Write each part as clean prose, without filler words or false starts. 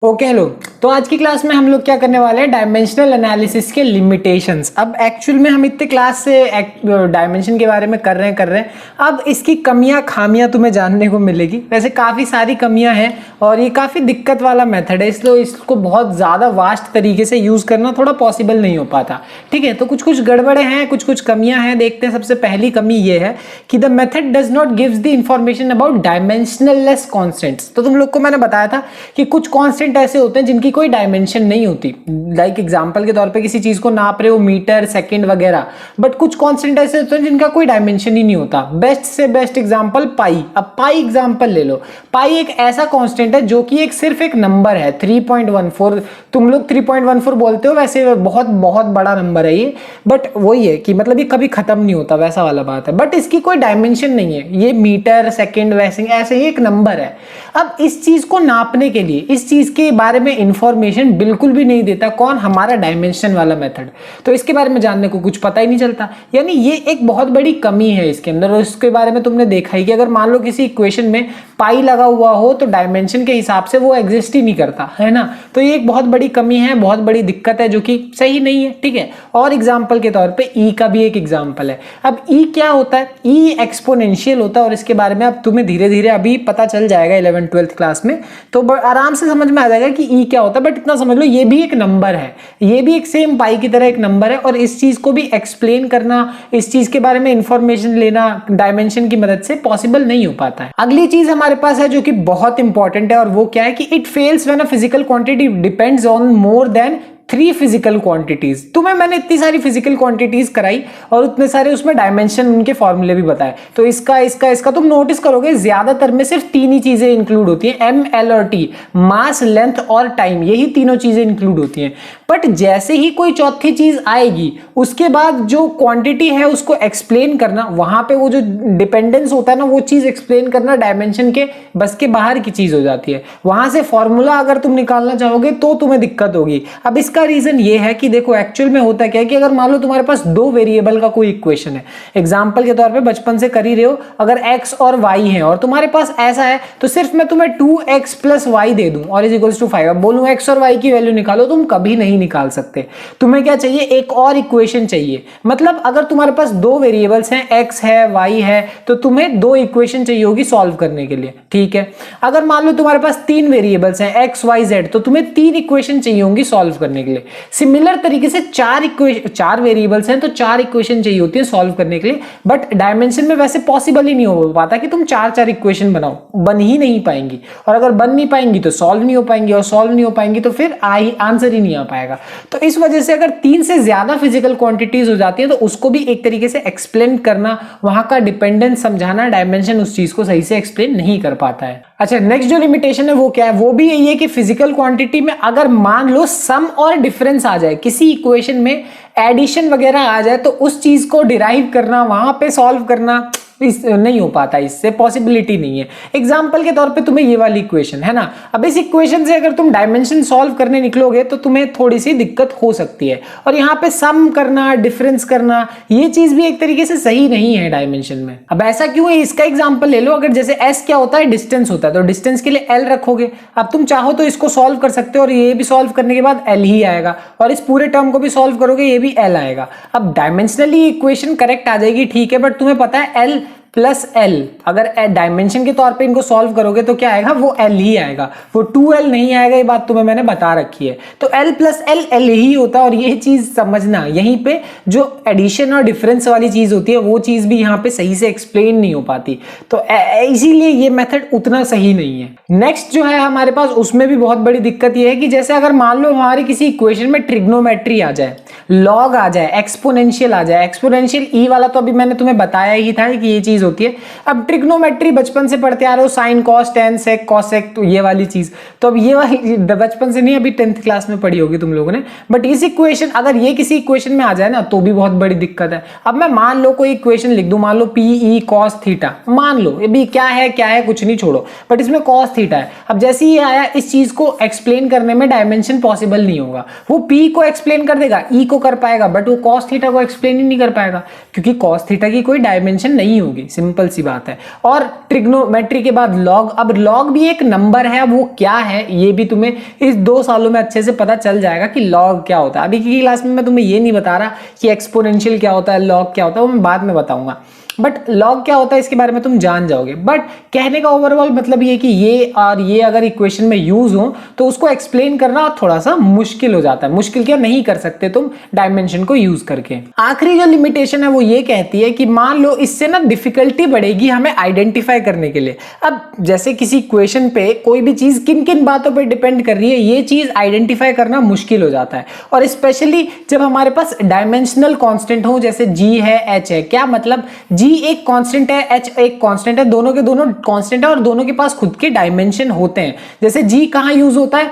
Okay hello. तो आज की क्लास में हम लोग क्या करने वाले हैं, डायमेंशनल एनालिसिस के लिमिटेशंस। अब एक्चुअल में हम इतने क्लास से डायमेंशन के बारे में कर रहे हैं। अब इसकी कमियां खामियां तुम्हें जानने को मिलेगी। वैसे काफ़ी सारी कमियां हैं और ये काफ़ी दिक्कत वाला मेथड है, इसलिए इसको बहुत ज़्यादा वास्ट तरीके से यूज़ करना थोड़ा पॉसिबल नहीं हो पाता। ठीक है, तो कुछ कुछ गड़बड़े हैं, कुछ कुछ कमियां हैं। देखते हैं। सबसे पहली कमी ये है कि the method does not gives the information about dimensionless constants. तो तुम लोग को मैंने बताया था कि कुछ कॉन्स्टेंट ऐसे होते हैं जिनकी कोई डायमेंशन नहीं होती। लाइक एग्जांपल के तौर पे किसी चीज को नाप रहे हो, मीटर, सेकंड वगैरह। बट कुछ कांस्टेंट ऐसे होते हैं जिनका कोई डायमेंशन ही नहीं होता। बेस्ट से बेस्ट एग्जांपल पाई। अब पाई एग्जांपल ले लो। पाई एक ऐसा कांस्टेंट है जो कि एक सिर्फ एक नंबर है, 3.14। तुम लोग 3.14 बोलते हो, वैसे बहुत बहुत बड़ा नंबर है ये। बट वही है कि मतलब ये कभी खत्म नहीं होता, वैसा वाला बात है। बट इसकी कोई डायमेंशन नहीं है। ये मीटर, सेकंड, वैसे ऐसे ही एक नंबर है। अब इस चीज को नापने के लिए, इस चीज के बारे में इंफॉर्मेशन बिल्कुल भी नहीं देता कौन, हमारा डायमेंशन वाला मेथड। तो इसके बारे में जानने को कुछ पता ही नहीं चलता। यानी ये एक बहुत बड़ी कमी है इसके अंदर। और इसके बारे में तुमने देखा ही कि अगर मान लो किसी इक्वेशन में पाई लगा हुआ हो तो डायमेंशन के हिसाब से वो एग्जिस्ट ही नहीं करता, है ना। तो ये एक बहुत बड़ी कमी है, बहुत बड़ी दिक्कत है, जो कि सही नहीं है। ठीक है, और एग्जाम्पल के तौर पर ई का भी एक एग्जाम्पल है। अब ई क्या होता है? ई एक्सपोनेंशियल होता है और इसके बारे में अब तुम्हें धीरे धीरे अभी पता चल जाएगा 11th-12th क्लास में, तो आराम से समझ में आ जाएगा कि ई क्या होता है। बट इतना समझ लो, ये भी एक नंबर है, ये भी एक सेम पाई की तरह एक नंबर है। और इस चीज को भी एक्सप्लेन करना, इस चीज के बारे में इंफॉर्मेशन लेना डायमेंशन की मदद से पॉसिबल नहीं हो पाता है। अगली चीज हमारे पास है जो कि बहुत इंपॉर्टेंट है, और वो क्या है कि it fails when a physical quantity depends on more than 3 physical quantities. तुम्हें मैंने इतनी सारी फिजिकल क्वांटिटीज कराई और उतने सारे उसमें डायमेंशन, उनके फॉर्मूले भी बताए। तो इसका तुम नोटिस करोगे ज्यादातर में सिर्फ 3 ही चीजें इंक्लूड होती हैं, एम, एल और टी। मास, लेंथ और टाइम, यही तीनों चीजें इंक्लूड होती हैं। बट जैसे ही कोई चौथी चीज आएगी, उसके बाद जो क्वांटिटी है उसको एक्सप्लेन करना, वहां पे वो जो डिपेंडेंस होता है ना, वो चीज एक्सप्लेन करना डायमेंशन के बस के बाहर की चीज हो जाती है। वहां से फॉर्मूला अगर तुम निकालना चाहोगे तो तुम्हें दिक्कत होगी। अब इसका रीजन ये है कि देखो एक्चुअल में होता क्या है कि अगर मान लो तुम्हारे पास 2 वेरिएबल का कोई इक्वेशन है, एग्जांपल के तौर पे बचपन से कर ही रहे हो, अगर x और y है और तुम्हारे पास ऐसा है, तो सिर्फ मैं तुम्हें 2x + y दे दूं और = 5, अब बोलूं x और y की वैल्यू निकालो, तुम कभी नहीं निकाल सकते। तुम्हें क्या चाहिए? एक और इक्वेशन चाहिए। मतलब अगर तुम्हारे पास 2 वेरिएबल्स हैं, x है, y है, तो तुम्हें 2 इक्वेशन चाहिए होगी सॉल्व करने के लिए। ठीक है, अगर मान लो तुम्हारे पास 3 वेरिएबल्स हैं, x, y, z, तो तुम्हें 3 इक्वेशन चाहिए होंगी सॉल्व करने के लिए। सिमिलर तरीके से 4 वेरिएबल्स हैं तो 4 इक्वेशन चाहिए होती है सॉल्व करने के लिए। बट डायमेंशन में वैसे पॉसिबल ही नहीं हो पाता कि तुम 4 इक्वेशन बनाओ, बन ही नहीं पाएंगी। और अगर बन नहीं पाएंगी तो सॉल्व नहीं हो पाएंगी, और सॉल्व नहीं हो पाएंगी तो फिर आंसर ही नहीं आ पाएगा। तो इस वजह से अगर 3 से ज्यादा फिजिकल क्वांटिटीज हो जाती है तो उसको भी एक तरीके से एक्सप्लेन करना, वहां का डिपेंडेंस समझाना, डायमेंशन उस चीज को सही से एक्सप्लेन नहीं कर पाता है। अच्छा, नेक्स्ट जो लिमिटेशन है वो क्या है? वो भी यही है कि फिजिकल क्वांटिटी में अगर मान लो सम और डिफरेंस आ जाए, किसी इक्वेशन में एडिशन वगैरह आ जाए, तो उस चीज को डिराइव करना, वहां पे सॉल्व करना नहीं हो पाता, इससे पॉसिबिलिटी नहीं है। एग्जाम्पल के तौर पे तुम्हें ये वाली इक्वेशन है ना, अब इस इक्वेशन से अगर तुम डायमेंशन सॉल्व करने निकलोगे तो तुम्हें थोड़ी सी दिक्कत हो सकती है। और यहाँ पे सम करना, डिफरेंस करना, ये चीज भी एक तरीके से सही नहीं है डायमेंशन में। अब ऐसा क्यों है, इसका एग्जाम्पल ले लो। अगर जैसे एस क्या होता है? डिस्टेंस होता है, तो डिस्टेंस के लिए एल रखोगे। अब तुम चाहो तो इसको सॉल्व कर सकते हो और ये भी सॉल्व करने के बाद एल ही आएगा, और इस पूरे टर्म को भी सॉल्व करोगे, ये भी एल आएगा। अब डायमेंशनली इक्वेशन करेक्ट आ जाएगी, ठीक है, बट तुम्हें पता है एल + L, अगर डायमेंशन के तौर पे इनको सॉल्व करोगे तो क्या आएगा? वो L ही आएगा, वो 2L नहीं आएगा। ये बात तुम्हें मैंने बता रखी है। तो L + L L ही होता है। और ये चीज समझना, यहीं पे जो एडिशन और डिफरेंस वाली चीज होती है वो चीज भी यहाँ पे सही से एक्सप्लेन नहीं हो पाती। तो इसीलिए ये मेथड उतना सही नहीं है। नेक्स्ट जो है हमारे पास, उसमें भी बहुत बड़ी दिक्कत ये है कि जैसे अगर मान लो हमारी किसी इक्वेशन में ट्रिग्नोमेट्री आ जाए, लॉग आ जाए, एक्सपोनेंशियल आ जाए। एक्सपोनेंशियल ई वाला तो अभी मैंने तुम्हें बताया ही था कि ये चीज होती है। अब ट्रिग्नोमेट्री बचपन से पढ़ते आ रहे हो, साइन, कॉस, टेन, सेक, कॉसेक, तो ये वाली चीज तो अब ये वाली बचपन से नहीं, अभी 10th क्लास में पढ़ी होगी तुम लोगों ने। बट इस इक्वेशन, अगर ये किसी इक्वेशन में आ जाए ना तो भी बहुत बड़ी दिक्कत है। अब मैं मान लो कोई इक्वेशन लिख दूं, मान लो पी ई कॉस थीटा, मान लो ये भी क्या है कुछ नहीं, छोड़ो, बट इसमें कॉस थीटा है। अब जैसे ही आया, इस चीज को एक्सप्लेन करने में डायमेंशन पॉसिबल नहीं होगा। वो पी को एक्सप्लेन कर देगा, ई को कर पाएगा, बट वो कॉस थीटा को एक्सप्लेन ही नहीं कर पाएगा, क्योंकि कॉस थीटा की कोई डायमेंशन नहीं होगी। सिंपल सी बात है। और ट्रिग्नोमेट्री के बाद लॉग, अब लॉग भी एक नंबर है, वो क्या है ये भी तुम्हें इस 2 सालों में अच्छे से पता चल जाएगा कि लॉग क्या होता है। अभी की क्लास में मैं तुम्हें ये नहीं बता रहा कि एक्सपोनेंशियल क्या होता है, लॉग क्या होता है, वो मैं बाद में बताऊंगा, बट लॉग क्या होता है इसके बारे में तुम जान जाओगे। बट कहने का ओवरऑल मतलब ये कि ये और ये अगर इक्वेशन में यूज हो तो उसको एक्सप्लेन करना थोड़ा सा मुश्किल हो जाता है। मुश्किल क्या, नहीं कर सकते तुम डायमेंशन को यूज करके। आखिरी जो लिमिटेशन है वो ये कहती है कि मान लो इससे ना डिफिकल्टी बढ़ेगी हमें आइडेंटिफाई करने के लिए। अब जैसे किसी इक्वेशन पे कोई भी चीज किन किन बातों पे डिपेंड कर रही है, ये चीज आइडेंटिफाई करना मुश्किल हो जाता है। और स्पेशली जब हमारे पास डायमेंशनल कांस्टेंट हो, जैसे g है, h है। क्या मतलब, g एक कांस्टेंट है, h एक कांस्टेंट है, दोनों के दोनों कांस्टेंट है और दोनों के पास खुद के डायमेंशन होते हैं। जैसे g कहां यूज होता है,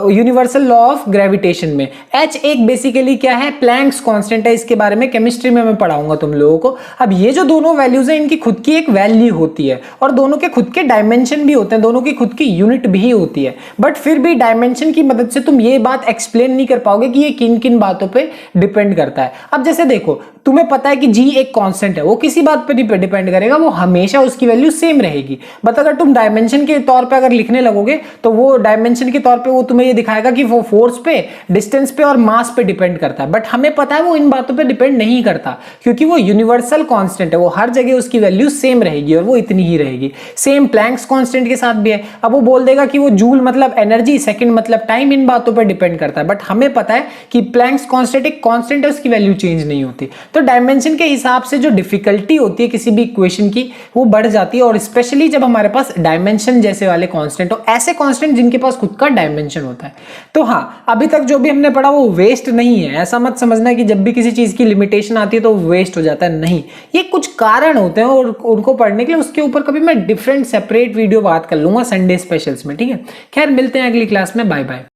यूनिवर्सल लॉ ऑफ ग्रेविटेशन में। h एक बेसिकली क्या है, प्लैंक्स कांस्टेंट है, इसके बारे में केमिस्ट्री में मैं पढ़ाऊंगा तुम लोगों को। अब ये जो दोनों वैल्यूज है इनकी खुद की एक वैल्यू होती है और दोनों के खुद के डायमेंशन भी होते हैं, दोनों की खुद की यूनिट भी होती है। बट फिर भी डायमेंशन की मदद से तुम ये बात एक्सप्लेन नहीं कर पाओगे कि ये किन किन बातों पे डिपेंड करता है। अब जैसे देखो, तुम्हें पता है कि g एक कांस्टेंट है, वो किसी बात पे नहीं डिपेंड करेगा, वो हमेशा उसकी वैल्यू सेम रहेगी। बट अगर तुम डायमेंशन के तौर पे अगर लिखने लगोगे तो वो डायमेंशन के तौर पे वो तुम्हें ये दिखाएगा कि वो फोर्स पे, डिस्टेंस पे और मास पे डिपेंड करता है। बट हमें पता है वो इन बातों पे डिपेंड नहीं करता, क्योंकि वो यूनिवर्सल कांस्टेंट है, वो हर जगह उसकी वैल्यू सेम रहेगी और वो इतनी ही रहेगी। सेम प्लैंक्स कांस्टेंट के साथ भी है। अब वो बोल देगा कि वो जूल मतलब एनर्जी, सेकंड मतलब टाइम, इन बातों पे डिपेंड करता है। बट हमें पता है कि प्लैंक्स कांस्टेंट एक कांस्टेंट है, उसकी वैल्यू चेंज नहीं होती। तो डायमेंशन के हिसाब से जो डिफिकल्टी होती है किसी भी इक्वेशन की, वो बढ़ जाती है। और स्पेशली जब हमारे पास डायमेंशन जैसे वाले कांस्टेंट हो, ऐसे कांस्टेंट जिनके पास खुद का डायमेंशन होता है। तो हाँ, अभी तक जो भी हमने पढ़ा वो वेस्ट नहीं है। ऐसा मत समझना कि जब भी किसी चीज की लिमिटेशन आती है तो वेस्ट हो जाता है, नहीं। ये कुछ कारण होते हैं और उनको पढ़ने के लिए उसके ऊपर कभी मैं डिफरेंट सेपरेट वीडियो बात कर लूंगा संडे स्पेशल्स में, ठीक है। खैर, मिलते हैं अगली क्लास में, बाय बाय।